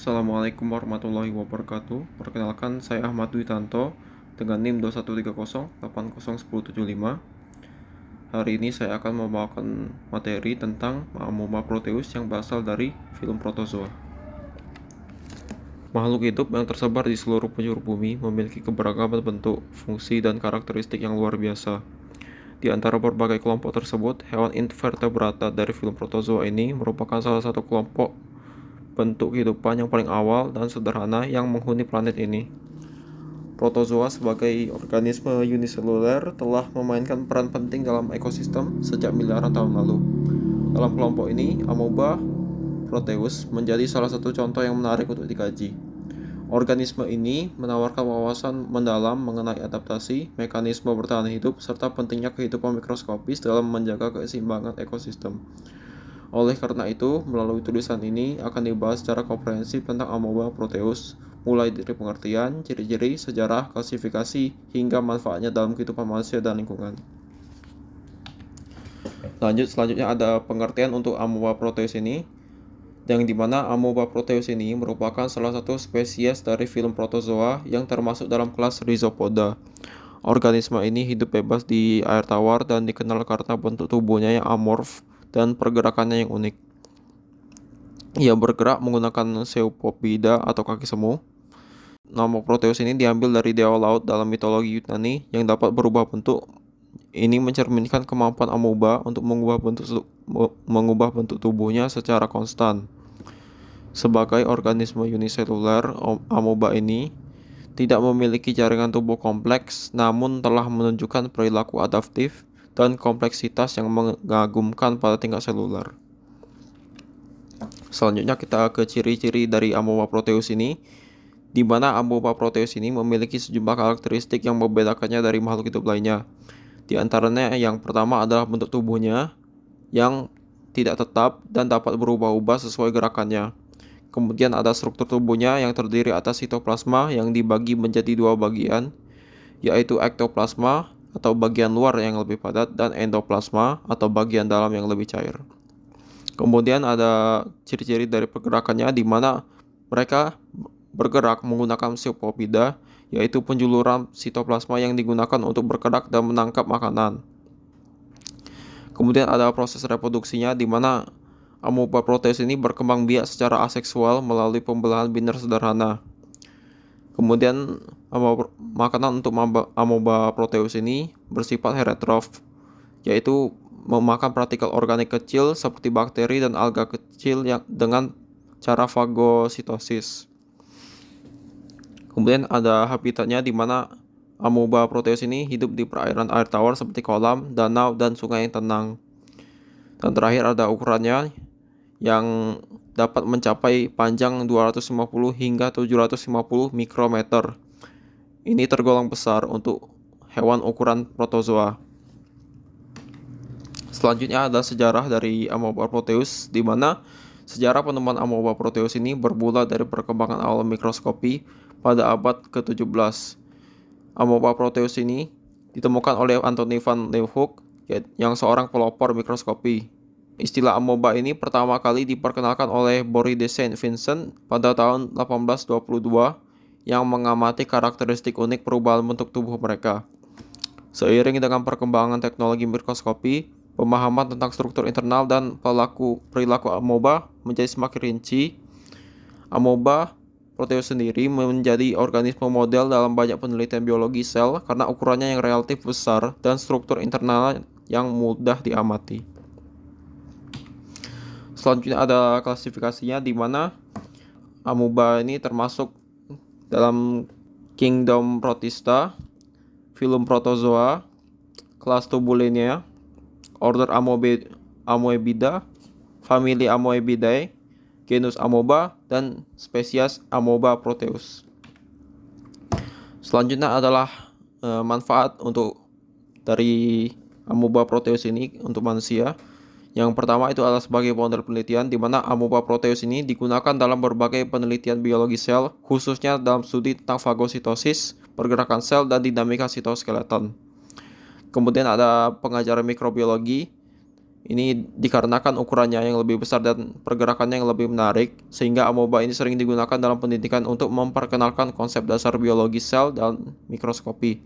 Assalamualaikum warahmatullahi wabarakatuh. Perkenalkan, saya Ahmad Dwi Tanto dengan NIM 2130801075. Hari ini saya akan membawakan materi tentang Amoeba Proteus yang berasal dari film Protozoa. Makhluk hidup yang tersebar di seluruh penjuru bumi memiliki keberagaman bentuk, fungsi, dan karakteristik yang luar biasa. Di antara berbagai kelompok tersebut, hewan invertebrata dari film Protozoa ini merupakan salah satu kelompok bentuk kehidupan yang paling awal dan sederhana yang menghuni planet ini. Protozoa sebagai organisme uniseluler telah memainkan peran penting dalam ekosistem sejak miliaran tahun lalu. Dalam kelompok ini, Amoeba Proteus menjadi salah satu contoh yang menarik untuk dikaji. Organisme ini menawarkan wawasan mendalam mengenai adaptasi, mekanisme bertahan hidup, serta pentingnya kehidupan mikroskopis dalam menjaga keseimbangan ekosistem. Oleh karena itu, melalui tulisan ini akan dibahas secara komprehensif tentang Amoeba Proteus, mulai dari pengertian, ciri-ciri, sejarah, klasifikasi, hingga manfaatnya dalam kehidupan manusia dan lingkungan. Selanjutnya ada pengertian untuk Amoeba Proteus ini, yang dimana Amoeba Proteus ini merupakan salah satu spesies dari film Protozoa yang termasuk dalam kelas Rhizopoda. Organisme ini hidup bebas di air tawar dan dikenal karena bentuk tubuhnya yang amorf dan pergerakannya yang unik. Ia bergerak menggunakan Pseudopodida atau kaki semu. Nama Proteus ini diambil dari dewa laut dalam mitologi Yunani yang dapat berubah bentuk. Ini mencerminkan kemampuan amoeba untuk mengubah bentuk tubuhnya secara konstan. Sebagai organisme uniseluler, amoeba ini tidak memiliki jaringan tubuh kompleks, namun telah menunjukkan perilaku adaptif dan kompleksitas yang mengagumkan pada tingkat seluler. Selanjutnya kita ke ciri-ciri dari Amoeba Proteus ini, di mana Amoeba Proteus ini memiliki sejumlah karakteristik yang membedakannya dari makhluk hidup lainnya. Di antaranya yang pertama adalah bentuk tubuhnya yang tidak tetap dan dapat berubah-ubah sesuai gerakannya. Kemudian ada struktur tubuhnya yang terdiri atas sitoplasma yang dibagi menjadi dua bagian, yaitu ektoplasma atau bagian luar yang lebih padat dan endoplasma atau bagian dalam yang lebih cair. Kemudian ada ciri-ciri dari pergerakannya di mana mereka bergerak menggunakan Pseudopodida, yaitu penjuluran sitoplasma yang digunakan untuk bergerak dan menangkap makanan. Kemudian ada proses reproduksinya di mana Amoeba Proteus ini berkembang biak secara aseksual melalui pembelahan biner sederhana. Kemudian makanan untuk Amoeba Proteus ini bersifat heterotrof, yaitu memakan partikel organik kecil seperti bakteri dan alga kecil yang dengan cara fagositosis. Kemudian ada habitatnya di mana Amoeba Proteus ini hidup di perairan air tawar seperti kolam, danau, dan sungai yang tenang. Dan terakhir ada ukurannya yang dapat mencapai panjang 250 hingga 750 mikrometer. Ini tergolong besar untuk hewan ukuran protozoa. Selanjutnya ada sejarah dari Amoeba Proteus, di mana sejarah penemuan Amoeba Proteus ini bermula dari perkembangan awal mikroskopi pada abad ke-17. Amoeba Proteus ini ditemukan oleh Anthony van Leeuwenhoek yang seorang pelopor mikroskopi. Istilah amoeba ini pertama kali diperkenalkan oleh Boris de Saint-Vincent pada tahun 1822 yang mengamati karakteristik unik perubahan bentuk tubuh mereka. Seiring dengan perkembangan teknologi mikroskopi, pemahaman tentang struktur internal dan perilaku amoeba menjadi semakin rinci. Amoeba Proteus sendiri menjadi organisme model dalam banyak penelitian biologi sel karena ukurannya yang relatif besar dan struktur internal yang mudah diamati. Selanjutnya ada klasifikasinya di mana amoeba ini termasuk dalam Kingdom Protista, Phylum Protozoa, kelas Tubulinae, order Amoebida, famili Amoebidae, genus Amoeba, dan spesies Amoeba Proteus. Selanjutnya adalah manfaat dari Amoeba Proteus ini untuk manusia. Yang pertama itu adalah sebagai model penelitian di mana Amoeba Proteus ini digunakan dalam berbagai penelitian biologi sel, khususnya dalam studi tentang fagositosis, pergerakan sel, dan dinamika sitoskeleton. Kemudian ada pengajaran mikrobiologi Ini dikarenakan ukurannya yang lebih besar dan pergerakannya yang lebih menarik, sehingga amoeba ini sering digunakan dalam pendidikan untuk memperkenalkan konsep dasar biologi sel dan mikroskopi.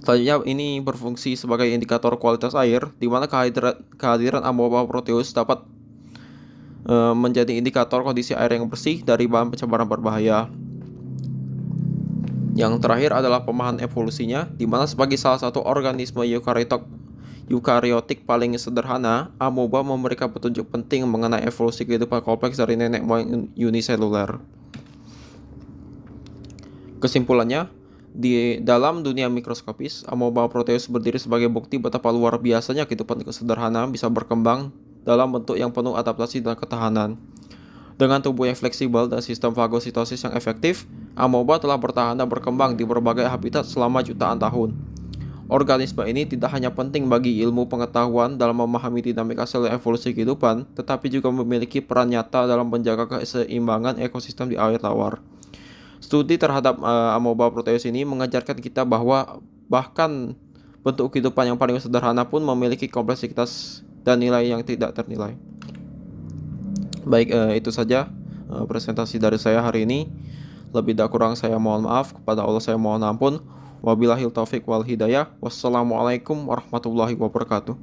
Selanjutnya ini berfungsi sebagai indikator kualitas air, di mana kehadiran amoeba proteus dapat menjadi indikator kondisi air yang bersih dari bahan pencemaran berbahaya. Yang terakhir adalah pemahaman evolusinya, di mana sebagai salah satu organisme eukariotik paling sederhana, amoeba memberikan petunjuk penting mengenai evolusi kehidupan kompleks dari nenek moyang uniseluler. Kesimpulannya, di dalam dunia mikroskopis, amoeba proteus berdiri sebagai bukti betapa luar biasanya kehidupan sederhana bisa berkembang dalam bentuk yang penuh adaptasi dan ketahanan. Dengan tubuh yang fleksibel dan sistem fagositosis yang efektif, amoeba telah bertahan dan berkembang di berbagai habitat selama jutaan tahun. Organisme ini tidak hanya penting bagi ilmu pengetahuan dalam memahami dinamika sel dan evolusi kehidupan, tetapi juga memiliki peran nyata dalam menjaga keseimbangan ekosistem di air tawar. Studi terhadap amoeba proteus ini mengajarkan kita bahwa bahkan bentuk kehidupan yang paling sederhana pun memiliki kompleksitas dan nilai yang tidak ternilai. Baik, itu saja presentasi dari saya hari ini. Lebih dan kurang saya mohon maaf, kepada Allah saya mohon ampun. Wabillahil taufik wal hidayah. Wassalamualaikum warahmatullahi wabarakatuh.